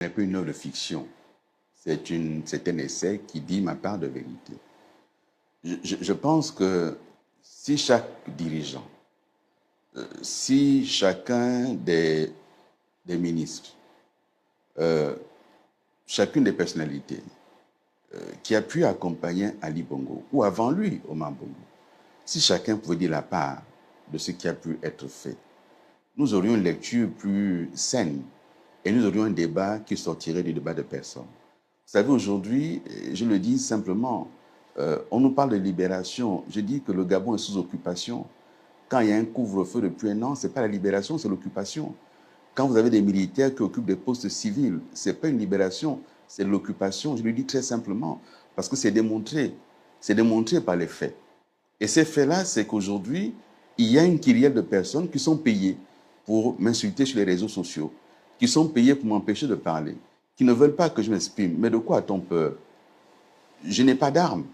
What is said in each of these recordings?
n'est pas une œuvre de fiction. C'est un essai qui dit ma part de vérité. Je pense que si chaque dirigeant, si chacun des ministres, chacune des personnalités qui a pu accompagner Ali Bongo, ou avant lui, Omar Bongo, si chacun pouvait dire la part de ce qui a pu être fait, nous aurions une lecture plus saine et nous aurions un débat qui sortirait du débat de personne. Vous savez, aujourd'hui, je le dis simplement, on nous parle de libération. Je dis que le Gabon est sous occupation. Quand il y a un couvre-feu depuis un an, ce n'est pas la libération, c'est l'occupation. Quand vous avez des militaires qui occupent des postes civils, ce n'est pas une libération, c'est l'occupation. Je le dis très simplement, parce que c'est démontré par les faits. Et ces faits-là, c'est qu'aujourd'hui, il y a une kyrielle de personnes qui sont payées pour m'insulter sur les réseaux sociaux, qui sont payées pour m'empêcher de parler, qui ne veulent pas que je m'exprime. Mais de quoi a-t-on peur? Je n'ai pas d'armes.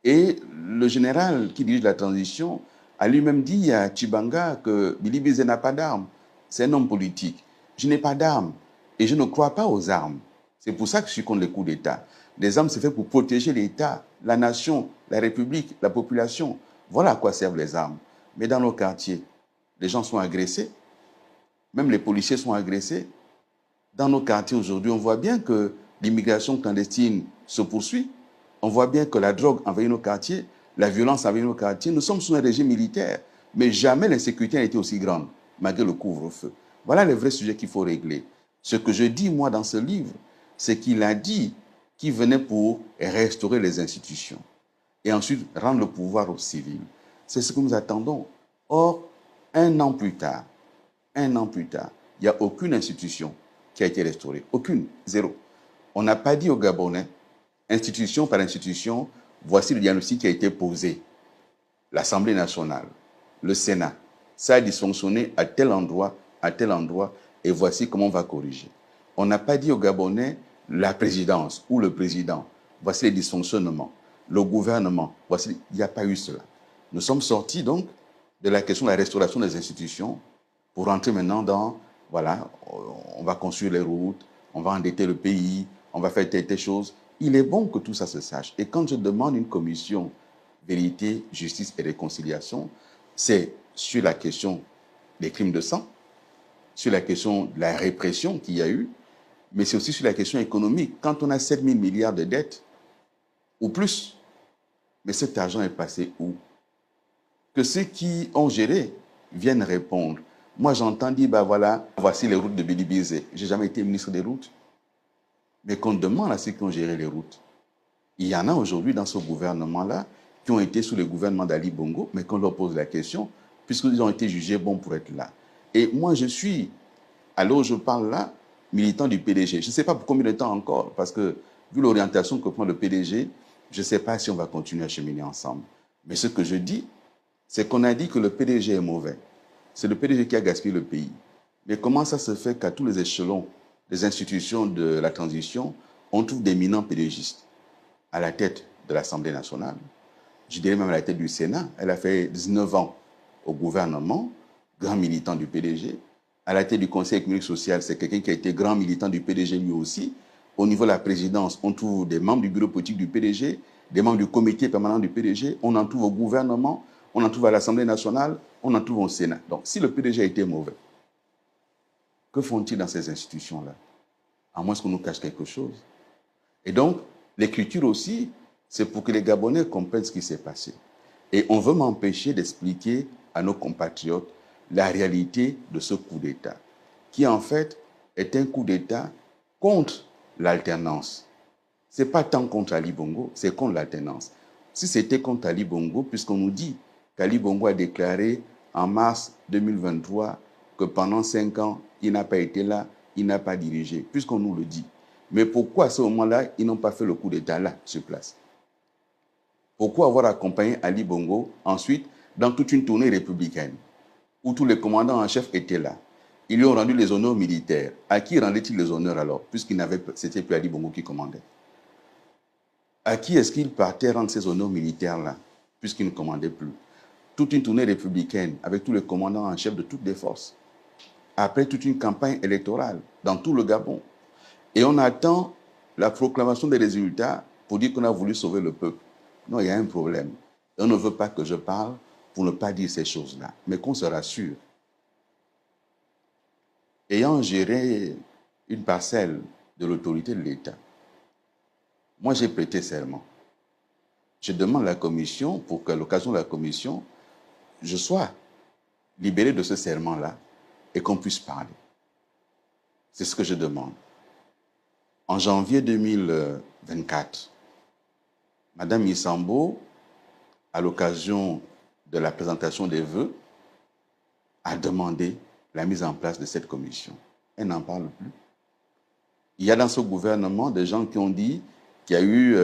Et le général qui dirige la transition a lui-même dit à Tchibanga que Billy Bizet n'a pas d'armes. C'est un homme politique. Je n'ai pas d'armes. Et je ne crois pas aux armes. C'est pour ça que je suis contre les coups d'État. Les armes, c'est fait pour protéger l'État, la nation, la République, la population. Voilà à quoi servent les armes. Mais dans nos quartiers, les gens sont agressés. Même les policiers sont agressés. Dans nos quartiers aujourd'hui, on voit bien que l'immigration clandestine se poursuit. On voit bien que la drogue envahit nos quartiers, la violence envahit nos quartiers. Nous sommes sous un régime militaire, mais jamais l'insécurité n'a été aussi grande, malgré le couvre-feu. Voilà les vrais sujets qu'il faut régler. Ce que je dis, moi, dans ce livre, c'est qu'il a dit qu'il venait pour restaurer les institutions et ensuite rendre le pouvoir aux civils. C'est ce que nous attendons. Or, un an plus tard, il n'y a aucune institution qui a été restaurée. Aucune, zéro. On n'a pas dit aux Gabonais, institution par institution, voici le diagnostic qui a été posé. L'Assemblée nationale, le Sénat, ça a dysfonctionné à tel endroit, et voici comment on va corriger. On n'a pas dit aux Gabonais, la présidence ou le président, voici les dysfonctionnements. Le gouvernement, voici, il n'y a pas eu cela. Nous sommes sortis donc de la question de la restauration des institutions pour rentrer maintenant dans, voilà, on va construire les routes, on va endetter le pays, on va faire telle chose. Il est bon que tout ça se sache. Et quand je demande une commission vérité, justice et réconciliation, c'est sur la question des crimes de sang, sur la question de la répression qu'il y a eu, mais c'est aussi sur la question économique. Quand on a 7 000 milliards de dettes, ou plus, mais cet argent est passé où? Que ceux qui ont géré viennent répondre. Moi, j'entends dire, ben voilà, voici les routes de Billy Bizet. Je n'ai jamais été ministre des routes. Mais qu'on demande à ceux qui ont géré les routes. Il y en a aujourd'hui dans ce gouvernement-là qui ont été sous le gouvernement d'Ali Bongo, mais qu'on leur pose la question, puisqu'ils ont été jugés bons pour être là. Et moi, je suis, à l'heure où je parle là, militant du PDG. Je ne sais pas pour combien de temps encore, parce que vu l'orientation que prend le PDG, je ne sais pas si on va continuer à cheminer ensemble. Mais ce que je dis, c'est qu'on a dit que le PDG est mauvais. C'est le PDG qui a gaspillé le pays. Mais comment ça se fait qu'à tous les échelons des institutions de la transition, on trouve d'éminents PDGistes à la tête de l'Assemblée nationale, je dirais même à la tête du Sénat. Elle a fait 19 ans au gouvernement, grand militant du PDG. À la tête du Conseil économique et social, c'est quelqu'un qui a été grand militant du PDG lui aussi. Au niveau de la présidence, on trouve des membres du bureau politique du PDG, des membres du comité permanent du PDG, on en trouve au gouvernement, on en trouve à l'Assemblée nationale, on en trouve au Sénat. Donc, si le PDG a été mauvais, que font-ils dans ces institutions-là? À moins qu'on nous cache quelque chose. Et donc, l'écriture aussi, c'est pour que les Gabonais comprennent ce qui s'est passé. Et on veut m'empêcher d'expliquer à nos compatriotes la réalité de ce coup d'État, qui en fait est un coup d'État contre l'alternance. Ce n'est pas tant contre Ali Bongo, c'est contre l'alternance. Si c'était contre Ali Bongo, puisqu'on nous dit qu'Ali Bongo a déclaré en mars 2023 que pendant 5 ans, il n'a pas été là, il n'a pas dirigé, puisqu'on nous le dit. Mais pourquoi à ce moment-là, ils n'ont pas fait le coup d'État là, sur place? Pourquoi avoir accompagné Ali Bongo ensuite dans toute une tournée républicaine où tous les commandants en chef étaient là? Ils lui ont rendu les honneurs militaires. À qui rendait-il les honneurs alors, c'était plus Ali Bongo qui commandait? À qui est-ce qu'il partait rendre ces honneurs militaires-là, puisqu'il ne commandait plus? Toute une tournée républicaine avec tous les commandants en chef de toutes les forces. Après toute une campagne électorale dans tout le Gabon. Et on attend la proclamation des résultats pour dire qu'on a voulu sauver le peuple. Non, il y a un problème. On ne veut pas que je parle pour ne pas dire ces choses-là, mais qu'on se rassure. Ayant géré une parcelle de l'autorité de l'État, moi j'ai prêté serment. Je demande à la commission, pour qu'à l'occasion de la commission, je sois libéré de ce serment-là et qu'on puisse parler. C'est ce que je demande. En janvier 2024, Madame Isambo, à l'occasion de la présentation des vœux, a demandé la mise en place de cette commission. Elle n'en parle plus. Il y a dans ce gouvernement des gens qui ont dit qu'il y a eu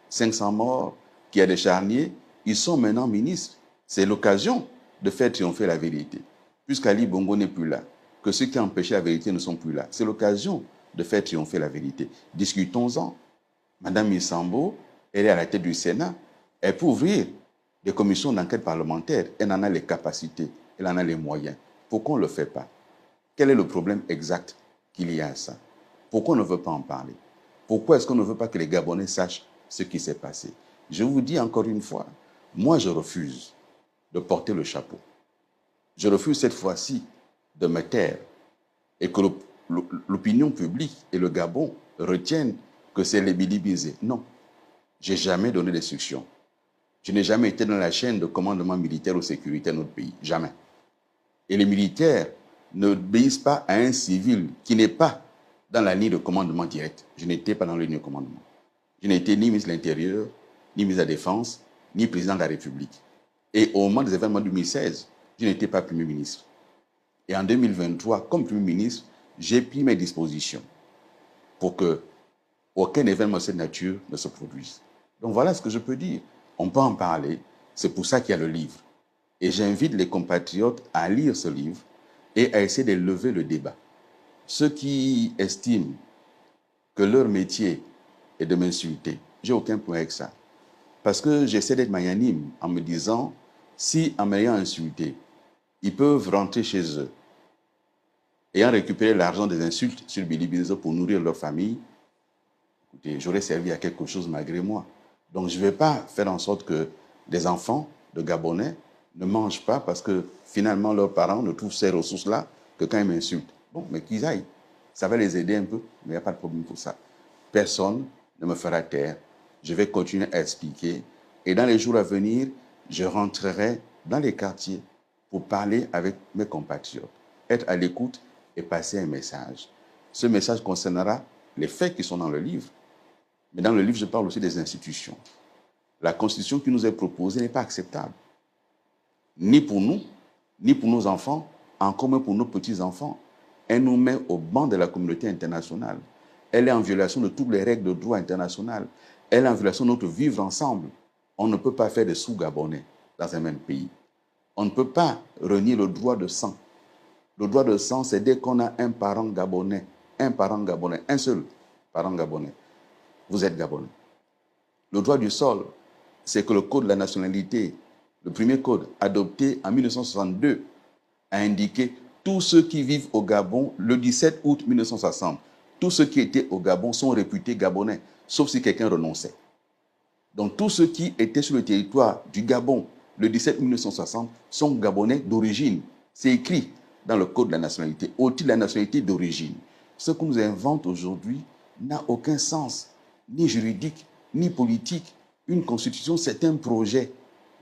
500 morts, qu'il y a des charniers. Ils sont maintenant ministres. C'est l'occasion de faire triompher la vérité. Puisqu'Ali Bongo n'est plus là, que ceux qui ont empêché la vérité ne sont plus là. C'est l'occasion de faire triompher la vérité. Discutons-en. Madame Isambo, elle est à la tête du Sénat. Elle peut ouvrir des commissions d'enquête parlementaire. Elle en a les capacités, elle en a les moyens. Pourquoi on ne le fait pas? Quel est le problème exact qu'il y a à ça? Pourquoi on ne veut pas en parler? Pourquoi est-ce qu'on ne veut pas que les Gabonais sachent ce qui s'est passé? Je vous dis encore une fois, moi je refuse de porter le chapeau. Je refuse cette fois-ci de me taire et que l'opinion publique et le Gabon retiennent que c'est les bilibisés. Non, je n'ai jamais donné d'instruction. Je n'ai jamais été dans la chaîne de commandement militaire ou sécuritaire de notre pays. Jamais. Et les militaires n'obéissent pas à un civil qui n'est pas dans la ligne de commandement direct. Je n'étais pas dans la ligne de commandement. Je n'étais ni ministre de l'Intérieur, ni ministre de la Défense, ni président de la République. Et au moment des événements de 2016, je n'étais pas Premier ministre. Et en 2023, comme Premier ministre, j'ai pris mes dispositions pour que aucun événement de cette nature ne se produise. Donc voilà ce que je peux dire. On peut en parler. C'est pour ça qu'il y a le livre. Et j'invite les compatriotes à lire ce livre et à essayer de lever le débat. Ceux qui estiment que leur métier est de m'insulter, j'ai aucun point avec ça. Parce que j'essaie d'être magnanime en me disant, si en m'ayant insulté, ils peuvent rentrer chez eux, ayant récupéré l'argent des insultes sur Bilibizo pour nourrir leur famille, écoutez, j'aurais servi à quelque chose malgré moi. Donc je ne vais pas faire en sorte que des enfants de Gabonais ne mangent pas parce que finalement leurs parents ne trouvent ces ressources-là que quand ils m'insultent. Bon, mais qu'ils aillent. Ça va les aider un peu, mais il n'y a pas de problème pour ça. Personne ne me fera taire. Je vais continuer à expliquer. Et dans les jours à venir, je rentrerai dans les quartiers pour parler avec mes compatriotes, être à l'écoute et passer un message. Ce message concernera les faits qui sont dans le livre. Mais dans le livre, je parle aussi des institutions. La constitution qui nous est proposée n'est pas acceptable. Ni pour nous, ni pour nos enfants, encore moins pour nos petits-enfants. Elle nous met au banc de la communauté internationale. Elle est en violation de toutes les règles de droit international. Elle est en violation de notre vivre ensemble. On ne peut pas faire des sous-Gabonais dans un même pays. On ne peut pas renier le droit de sang. Le droit de sang, c'est dès qu'on a un parent gabonais, un seul parent gabonais. Vous êtes Gabonais. Le droit du sol, c'est que le code de la nationalité, le premier code adopté en 1962, a indiqué tous ceux qui vivent au Gabon le 17 août 1960. Tous ceux qui étaient au Gabon sont réputés Gabonais, sauf si quelqu'un renonçait. Donc tous ceux qui étaient sur le territoire du Gabon le 17 août 1960 sont Gabonais d'origine. C'est écrit dans le code de la nationalité, au titre de la nationalité d'origine. Ce qu'on nous invente aujourd'hui n'a aucun sens, ni juridique, ni politique. Une constitution, c'est un projet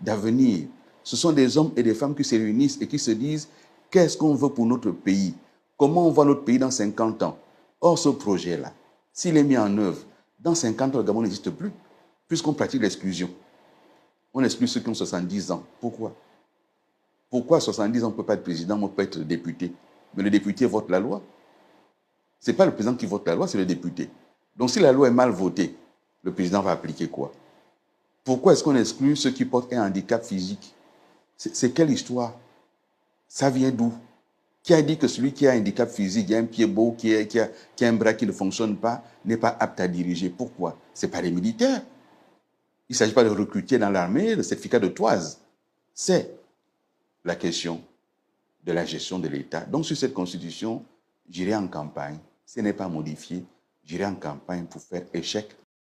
d'avenir. Ce sont des hommes et des femmes qui se réunissent et qui se disent qu'est-ce qu'on veut pour notre pays? Comment on voit notre pays dans 50 ans? Or, ce projet-là, s'il est mis en œuvre, dans 50 ans, le Gabon n'existe plus, puisqu'on pratique l'exclusion. On exclut ceux qui ont 70 ans. Pourquoi? Pourquoi à 70 ans, on ne peut pas être président, on peut être député? Mais le député vote la loi. Ce n'est pas le président qui vote la loi, c'est le député. Donc si la loi est mal votée, le président va appliquer quoi? Pourquoi est-ce qu'on exclut ceux qui portent un handicap physique? C'est quelle histoire? Ça vient d'où? Qui a dit que celui qui a un handicap physique, qui a un pied beau, qui a un bras qui ne fonctionne pas, n'est pas apte à diriger? Pourquoi? Ce n'est pas les militaires. Il ne s'agit pas de recruter dans l'armée le certificat de toise. C'est la question de la gestion de l'État. Donc sur cette constitution, j'irai en campagne. Ce n'est pas modifié. j'irai en campagne pour faire échec